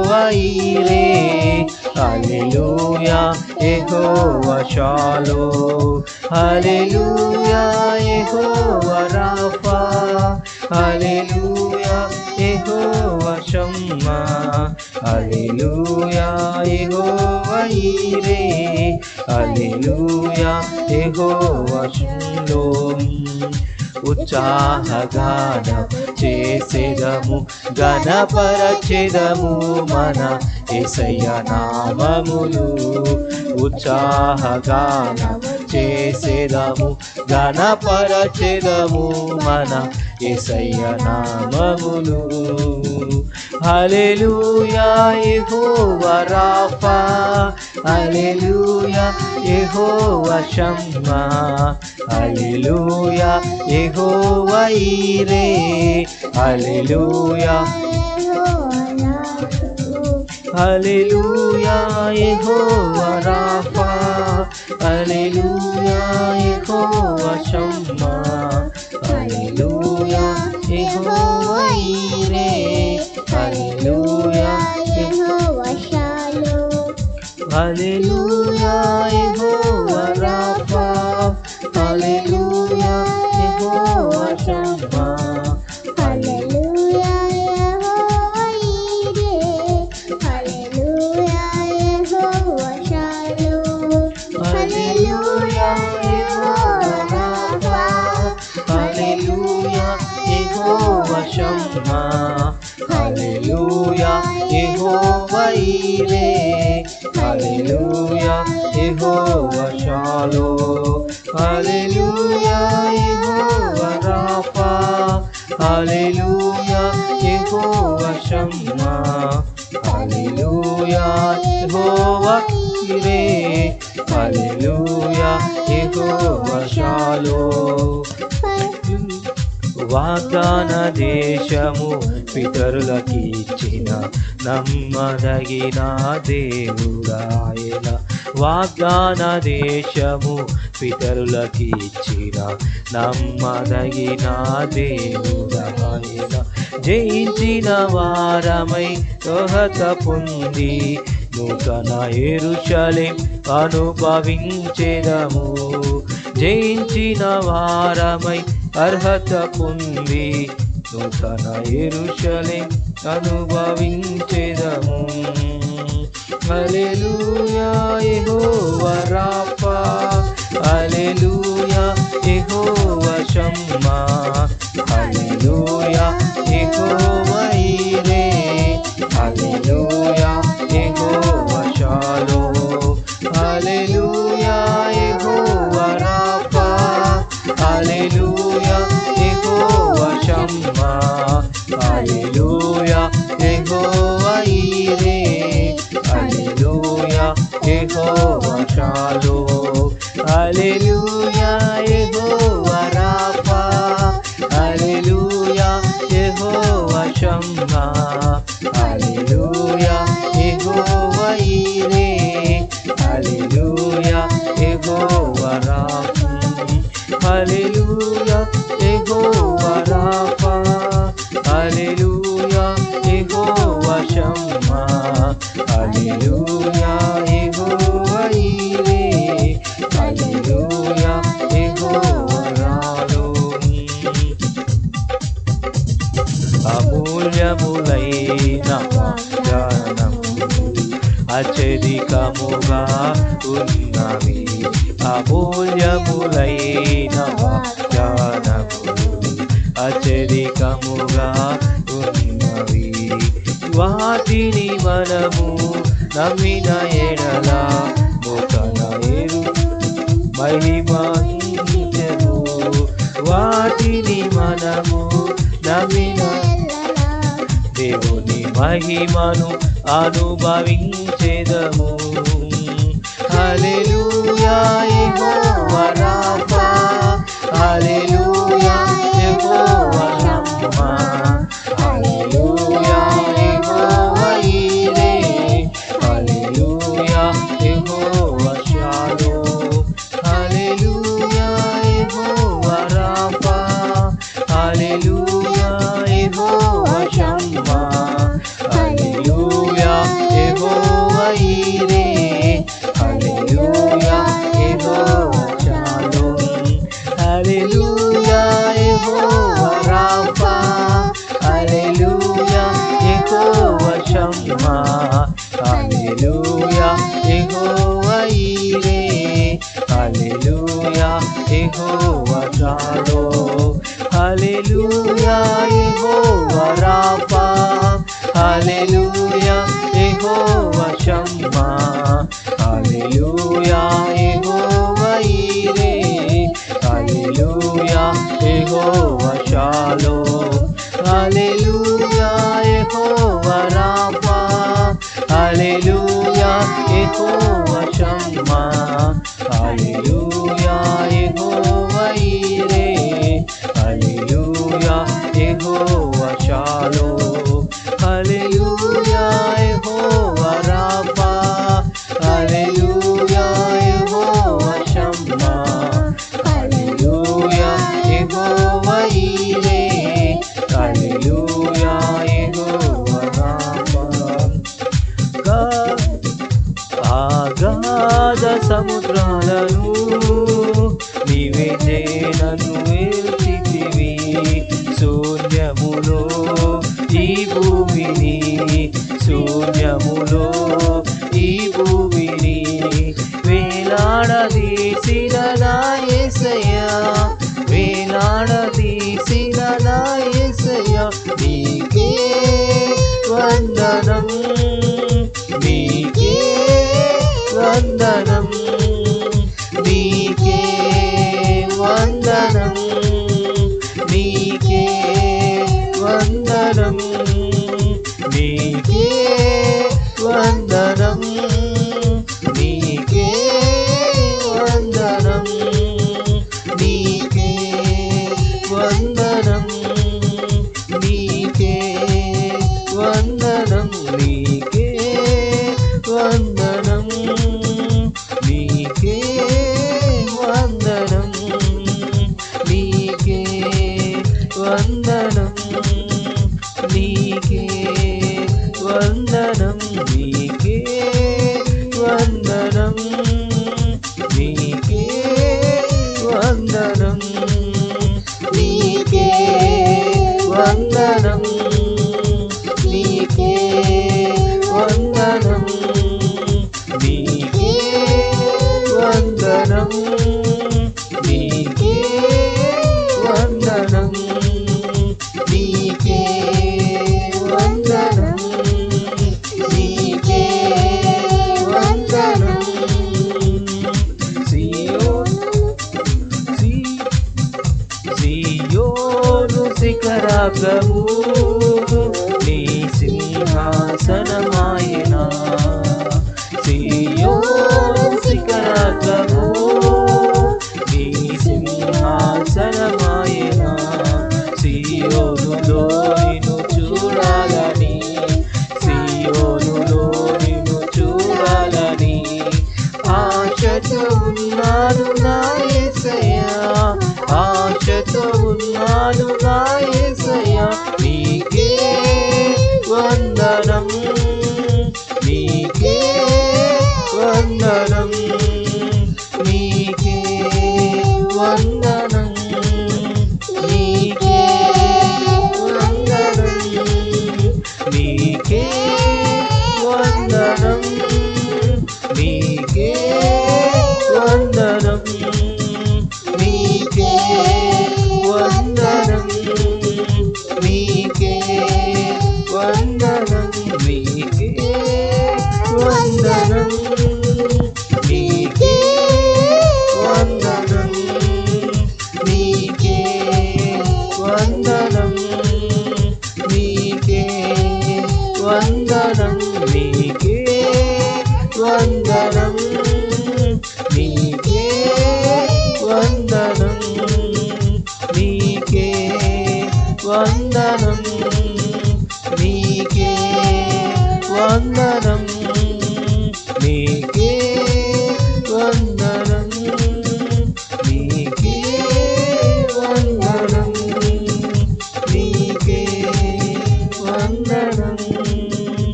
యెహోవా ఈరే. హల్లెలూయా యెహోవా షాలోమ్. హల్లెలూయా యెహోవా రాఫా. హల్లెలూయా యెహోవా షమ్మా. హల్లెలూయా యెహోవా ఈరే. హల్లెలూయా యెహోవా షాలోమ్. ఉత్సాహగానం చేసెదము, ఘనపరచెదము మన యేసయ్య నామములు. ఉత్సాహగానం చేసెదము, ఘనపరచెదము మన యేసయ్య నామములు. హల్లెలూయా యెహోవా రాఫా. హల్లెలూయా యెహోవా షమ్మా. హల్లెలూయా యెహోవా ఈరే. హల్లెలూయా హల్లెలూయా యెహోవా రాఫా. హల్లెలూయా యెహోవా షమ్మా. హల్లెలూయా యెహోవా ఈరే. హల్లెలూయా యెహోవా షాలోమ్. హల్లెలూయా యెహోవా రాఫా. హల్లెలూయా యెహోవా షమ్మా. హల్లెలూయా యెహోవా ఈరే. హల్లెలూయా యెహోవా షాలోమ్. హల్లెలూయా యెహోవా రాఫా. హల్లెలూయా యెహోవా షమ్మా. హల్లెలూయా యెహోవా ఈరే. హల్లెలూయా యెహోవా షాలోమ్. హల్లెలూయా యెహోవా రాఫా. హల్లెలూయా యెహోవా షమ్మా. హల్లెలూయా యెహోవా ఈరే. హల్లెలూయా యెహోవా షాలోమ్. వాగ్దాన దేశము పితరులకిచ్చిన నమ్మదగిన దేవుడాయన. వాగ్దాన దేశము పితరులకిచ్చిన నమ్మదగిన దేవుడాయన. జయించిన వారమై అర్హత పొంది నూతన యెరూషలేం అనుభవించెదము. జయించిన వారమై అర్హత పొంది నూతన యెరూషలేం అనుభవించెదము. హల్లెలూయా యెహోవా రాఫా. హల్లెలూయా యెహోవా షమ్మా. హల్లెలూయా యెహోవా ఈరే. హల్లెలూయా యెహోవా షాలోమ్. హల్లెలూయా యెహోవా రాఫా. హల్లెలూయా యెహోవా షమ్మా. హల్లెలూయా యెహోవా ఈరే. హల్లెలూయా యెహోవా షాలోమ్. హల్లెలూయా యెహోవా రాఫా. హల్లెలూయా యెహోవా షమ్మా. హల్లెలూయా యెహోవా ఈరే. హల్లెలూయా యెహోవా రాఫా. హల్లెలూయా యెహోవా రాఫా. హల్లెలూయా యెహోవా షమ్మా. హల్లెలూయా యెహోవా ఈరే. హల్లెలూయా యెహోవా షాలోమ్. అమూల్యములైన వాగ్దానములు అత్యధికముగా ఉన్నవి. అమూల్యములైన వాగ్దానములు అత్యధికముగా ఉన్నవి. వాటిని మనము నమ్మిన ఎడల నూతన మహిమను. వాటిని మనము నమ్మిన దేవుని మహిమను అనుభవించెదము. హల్లెలూయా యెహోవా రాఫా. హల్లెలూయా యెహోవా షమ్మా. హల్లెలూయా యెహోవా ఈరే. హల్లెలూయా యెహోవా షాలోమ్. హల్లెలూయా యెహోవా రాఫా. హల్లెలూయా యెహోవా షమ్మా. హల్లెలూయా ఈరే. హల్లెలూయా యెహోవా షాలోమ్. హల్లెలూయా యెహోవా రాఫా. హల్లెలూయా యెహోవా షమ్మా. హల్లెలూయా యెహోవా ఈరే. హల్లెలూయా యెహోవా షాలోమ్. హల్లెలూయా యెహోవా రాఫా. హల్లెలూయా యెహోవా షమ్మా. హల్లెలూయా యెహోవా ఈరే. హల్లెలూయా యెహోవా షాలోమ్. హల్లెలూయా యెహోవా రాఫా. హల్లెలూయా యెహోవా షమ్మా. హల్లెలూయా యెహోవా ఈరే. హల్లెలూయా యెహోవా షాలోమ్. హల్లెలూయా యెహోవా రాఫా. హల్లెలూయా యెహోవా షమ్మా. హల్లెలూయా యెహోవా ఈరే. హల్లెలూయా యెహోవా రాఫా. అగాధ సముద్రాలను నీవే నన్ను ఏల్చితివి. శూన్యములో ఈ భూమిని, శూన్యములో ఈ భూమిని వేలాడదీసిన నా యేసయ్యా. వేలాడదీసిన నా యేసయ్యా. నీకే వందనం, నీకే వందనం, నీకే వందనం, నీకే వందనం, నీకే వందనం, నీకే వందనం, నీకే వందనం, నీకే వందనం, నీకే వందనం, నీకే వందనం, నీకే వందనం, నీకే వందనం, నీకే వందనం, నీకే వందనం, నీకే వందనం, నీకే వందనం, నీకే వందనం, నీకే వందనం, నీకే వందనం, నీకే వందనం. సియోను శిఖరాగ్రము నీ సింహాసనమాయనా. సియోను శిఖరాగ్రము నీ సింహాసనమాయనా. సియోనులో నిన్ను చూడాలని, సియోనులో నిన్ను చూడాలని ఆశతో ఉన్నాను నా యేసయ్యా. ఆశతో ఉన్నాను నా యేసయ్యా. నీకే వందనం, నీకే వందనం, నీకే వందనం, నీకే వందనం, నీకే వందనం, నీకే వందనం, నీకే వందనం, నీకే వందనం, నీకే వందనం, నీకే వందనం, నీకే వందనం, నీకే వందనం, నీకే వందనం, నీకే వందనం, నీకే వందనం.